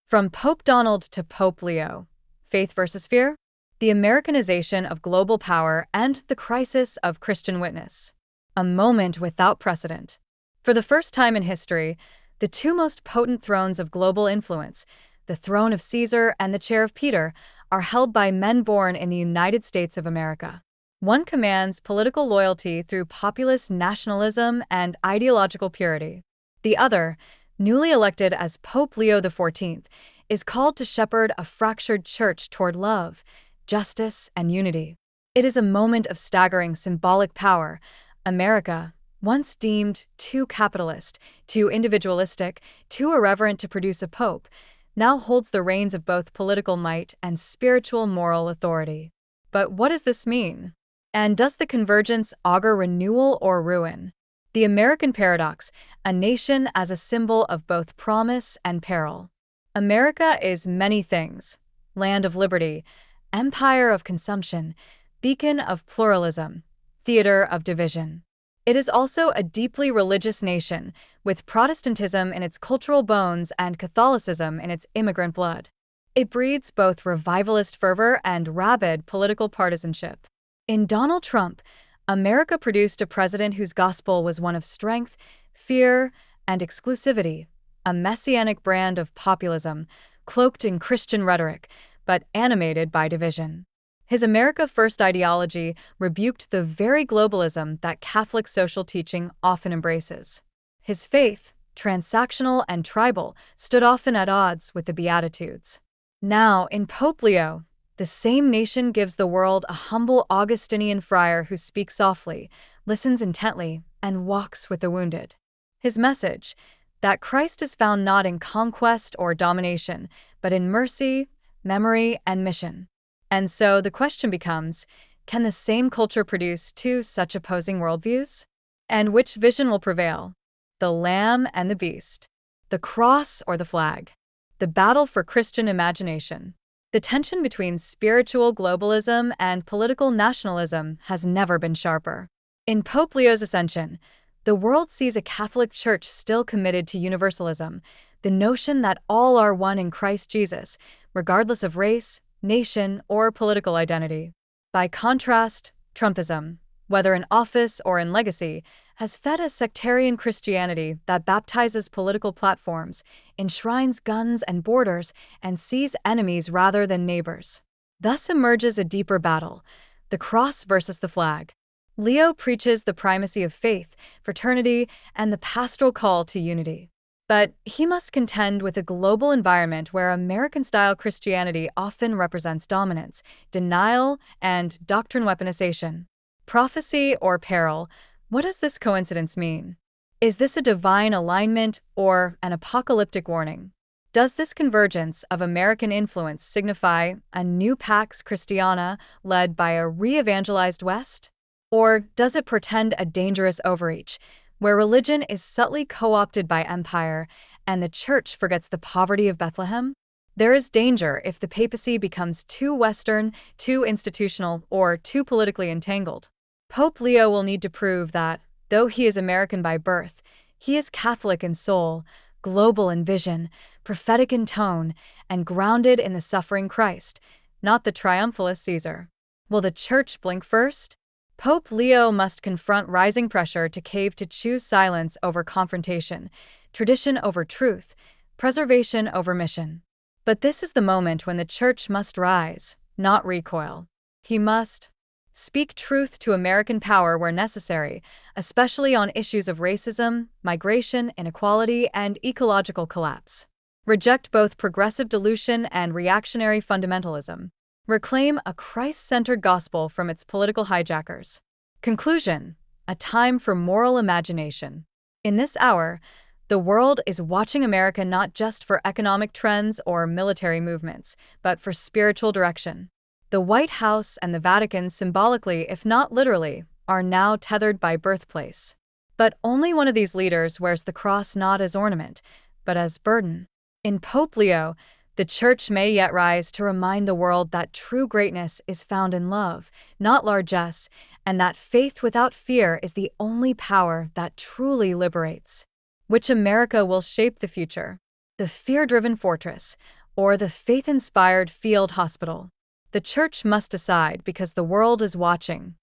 From Pope Donald to Pope Leo, faith versus fear, the Americanization of global power and the crisis of Christian witness. A moment without precedent. For the first time in history, the two most potent thrones of global influence, the throne of Caesar and the chair of Peter, are held by men born in the United States of America. One commands political loyalty through populist nationalism and ideological purity. The other, newly elected as Pope Leo XIV, is called to shepherd a fractured church toward love, justice, and unity. It is a moment of staggering symbolic power. America, once deemed too capitalist, too individualistic, too irreverent to produce a pope, now holds the reins of both political might and spiritual moral authority. But what does this mean? And does the convergence augur renewal or ruin? The American paradox, a nation as a symbol of both promise and peril. America is many things: land of liberty, empire of consumption, beacon of pluralism, theater of division. It is also a deeply religious nation, with Protestantism in its cultural bones and Catholicism in its immigrant blood. It breeds both revivalist fervor and rabid political partisanship. In Donald Trump, America produced a president whose gospel was one of strength, fear, and exclusivity, a messianic brand of populism, cloaked in Christian rhetoric, but animated by division. His America First ideology rebuked the very globalism that Catholic social teaching often embraces. His faith, transactional and tribal, stood often at odds with the Beatitudes. Now, in Pope Leo, the same nation gives the world a humble Augustinian friar who speaks softly, listens intently, and walks with the wounded. His message, that Christ is found not in conquest or domination, but in mercy, memory, and mission. And so the question becomes, can the same culture produce two such opposing worldviews? And which vision will prevail? The lamb and the beast. The cross or the flag? The battle for Christian imagination. The tension between spiritual globalism and political nationalism has never been sharper. In Pope Leo's ascension, the world sees a Catholic Church still committed to universalism, the notion that all are one in Christ Jesus, regardless of race, nation, or political identity. By contrast, Trumpism, whether in office or in legacy, has fed a sectarian Christianity that baptizes political platforms, enshrines guns and borders, and sees enemies rather than neighbors. Thus emerges a deeper battle, the cross versus the flag. Leo preaches the primacy of faith, fraternity, and the pastoral call to unity. But he must contend with a global environment where American-style Christianity often represents dominance, denial, and doctrine weaponization. Prophecy or peril, what does this coincidence mean? Is this a divine alignment or an apocalyptic warning? Does this convergence of American influence signify a new Pax Christiana led by a re-evangelized West? Or does it portend a dangerous overreach, where religion is subtly co-opted by empire and the church forgets the poverty of Bethlehem? There is danger if the papacy becomes too Western, too institutional, or too politically entangled. Pope Leo will need to prove that, though he is American by birth, he is Catholic in soul, global in vision, prophetic in tone, and grounded in the suffering Christ, not the triumphalist Caesar. Will the church blink first? Pope Leo must confront rising pressure to cave to choose silence over confrontation, tradition over truth, preservation over mission. But this is the moment when the church must rise, not recoil. He must speak truth to American power where necessary, especially on issues of racism, migration, inequality, and ecological collapse. Reject both progressive dilution and reactionary fundamentalism. Reclaim a Christ-centered gospel from its political hijackers. Conclusion: a time for moral imagination. In this hour, the world is watching America not just for economic trends or military movements, but for spiritual direction. The White House and the Vatican, symbolically, if not literally, are now tethered by birthplace. But only one of these leaders wears the cross not as ornament, but as burden. In Pope Leo, the church may yet rise to remind the world that true greatness is found in love, not largesse, and that faith without fear is the only power that truly liberates. Which America will shape the future? the fear-driven fortress, or the faith-inspired field hospital. The church must decide because the world is watching.